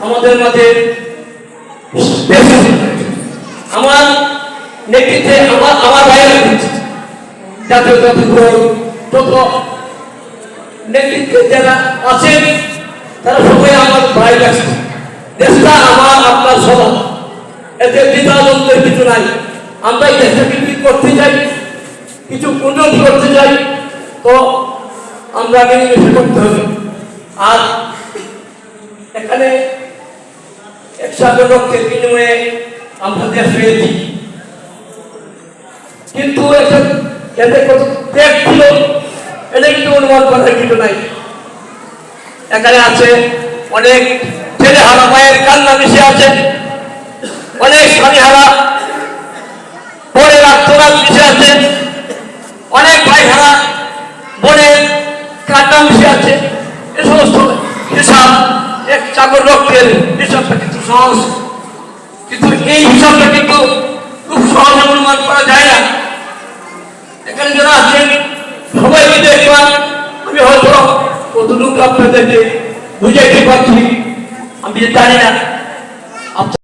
আমাদের মাঝে আমার নেতৃত্বে আমার ভাইয়ের জাতীয় যত নেতৃত্বে যারা আছেন তারা সবাই আমার ভাই আছে। দেশটা আমার আপনার সবার, এতে দ্বিধাদ্বন্দ্বের কিছু নাই। আমরা এই দেশটাকে কি করতে চাই, কিছু উন্নতি করতে চাই, তো আমরা মিলেমিশে করতে হবে। আর এখানে একসাথে রক্তের বিনিময়ে আমরা দেশ পেয়েছি, কিন্তু এতে কত ত্যাগ ছিল এটা কিন্তু অনুমান করার কিছু নাই। এখানে আছে অনেক ছেলে হারা মায়ের কান্না মিশে আছে, অনেক স্বামী হারা বোনের আত্মনাদ মিশে আছে, অনেক ভাই হারা বোনের কান্না মিশে আছে। এ সমস্ত হিসাব এক চাকর রক্তের হিসাবটা কিন্তু সহজ, কিন্তু এই হিসাবটা কিন্তু খুব সহজে অনুমান করা যায় না। এখানে যারা আছেন সবাই মিলে একবার আমি হয়তো কতটুকু আপনাদেরকে বুঝাইতে পারছি আমি জানি না।